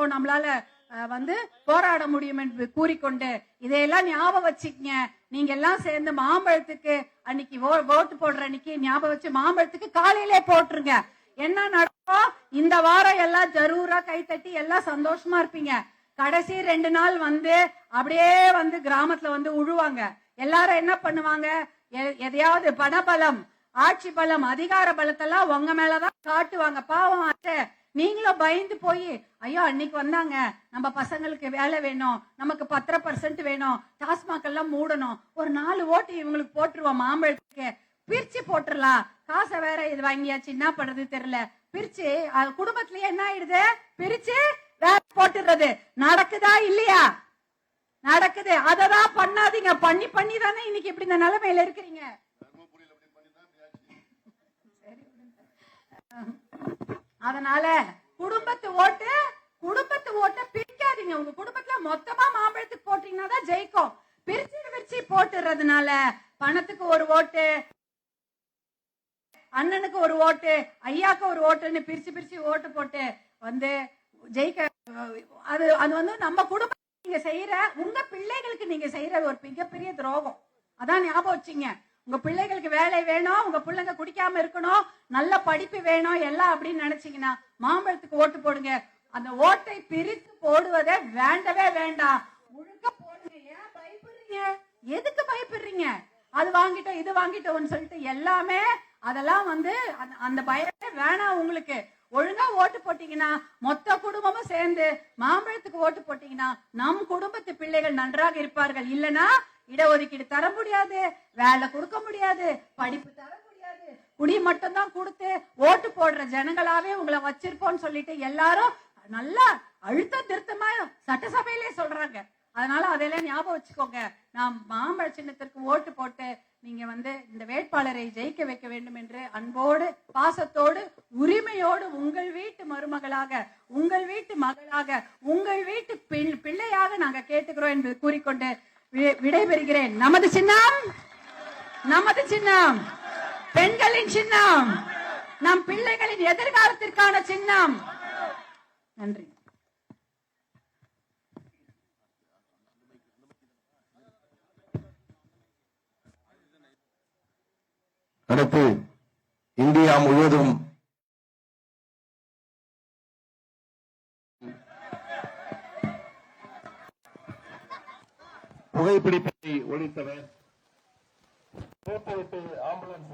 பக்கம் நம்மளால போராட முடியும் என்று கூறிக்கொண்டு இதையெல்லாம் ஞாபகம் வச்சுக்கங்க. நீங்க எல்லாம் சேர்ந்து மாம்பழத்துக்கு அன்னைக்கு ஓட்டு போடுற அன்னைக்கு ஞாபகம் வச்சு மாம்பழத்துக்கு காலையிலே போட்டுருங்க. என்ன நடக்கும், இந்த வாரம் எல்லாம் ஜரூரா கைத்தட்டி எல்லாம் சந்தோஷமா இருப்பீங்க. கடைசி 2 நாள் அப்படியே கிராமத்துல உழுவாங்க. எல்லாரும் என்ன பண்ணுவாங்க, எதையாவது பணபலம், ஆட்சி பலம், அதிகார பலத்தெல்லாம் உங்க மேலதான் காட்டுவாங்க. பாவம் ஆச்சு, நீங்களும் பயந்து போய் ஐயோ அன்னைக்கு வந்தாங்க, நம்ம பசங்களுக்கு வேலை வேணும், நமக்கு 10% வேணும், டாஸ்மாக் எல்லாம் மூடணும், ஒரு 4 ஓட்டு இவங்களுக்கு போட்டுருவோம், மாம்பழத்துக்கு பிரிச்சு போட்டுடலாம், காசை வேற இது வாங்கியாச்சு, என்ன பண்றது தெரியல, பிரிச்சு குடும்பத்திலேயே என்ன ஆயிடுது, பிரிச்சு வேற போட்டுறது. நடக்குதா இல்லையா? நடக்குது. அததான் பண்ணாதீங்க. பண்ணி பண்ணி தானே இன்னைக்கு இப்படி இந்த நிலைமையில இருக்கிறீங்க. அதனால குடும்பத்து ஓட்டு பிரிக்காதீங்க. உங்க குடும்பத்துல மொத்தமா மாம்பழத்துக்கு போட்டீங்கன்னா தான் ஜெயிக்கும். பிரிச்சு போட்டுறதுனால பணத்துக்கு ஒரு ஓட்டு, அண்ணனுக்கு ஒரு ஓட்டு, ஐயாக்கு ஒரு ஓட்டுன்னு பிரிச்சு ஓட்டு போட்டு ஜெயிக்க, அது நம்ம குடும்பம் நீங்க செய்யற, உங்க பிள்ளைகளுக்கு நீங்க செய்யற ஒரு மிகப்பெரிய துரோகம். அதான் ஞாபகம் வச்சுங்க. உங்க பிள்ளைகளுக்கு வேலை வேணும், உங்க பிள்ளைங்க குடிக்காம இருக்கணும், நல்ல படிப்பு வேணும் எல்லாம் அப்படின்னு நினைச்சீங்கன்னா மாம்பழத்துக்கு ஓட்டு போடுங்க. அந்த ஓட்டை பிரித்து போடுவதே வேண்டவே வேண்டாம். முழுக்க போடுங்க. ஏன் பயப்படுறீங்க? எதுக்கு பயப்படுறீங்க? அது வாங்கிட்டோம் இது வாங்கிட்டோம்னு சொல்லிட்டு எல்லாமே அதெல்லாம் அந்த பயமே வேணாம் உங்களுக்கு. ஒழுங்கா ஓட்டு போட்டீங்கன்னா மொத்த குடும்பமும் சேர்ந்து மாம்பழத்துக்கு ஓட்டு போட்டீங்கன்னா நம் குடும்பத்து பிள்ளைகள் நன்றாக இருப்பார்கள். இல்லனா இடஒதுக்கீடு தர முடியாது, வேலை கொடுக்க முடியாது, படிப்பு தர முடியாது, குடி மட்டும் தான் கொடுத்து ஓட்டு போடுற ஜனங்களாவே உங்களை வச்சிருப்போம்னு சொல்லிட்டு எல்லாரும் நல்லா அழுத்த திருத்தமா சட்டசபையிலே சொல்றாங்க. அதனால அதெல்லாம் ஞாபகம் வச்சுக்கோங்க. நாம் மாம்பழ சின்னத்திற்கு ஓட்டு போட்டு நீங்க இந்த வேட்பாளரை ஜெயிக்க வைக்க வேண்டும் என்று அன்போடு, பாசத்தோடு, உரிமையோடு உங்கள் வீட்டு மருமகளாக, உங்கள் வீட்டு மகளாக, உங்கள் வீட்டு பிள்ளையாக நாங்க கேட்டுக்கிறோம் என்று கூறிக்கொண்டு விடைபெறுகிறேன். நமது சின்னம் பெண்களின் சின்னம், நம் பிள்ளைகளின் எதிர்காலத்திற்கான சின்னம். நன்றி. அடுத்து இந்தியா முழுவதும் புகைப்பிடிப்பை ஒழித்தவர், போட்டுவிட்டு ஆம்புலன்ஸ்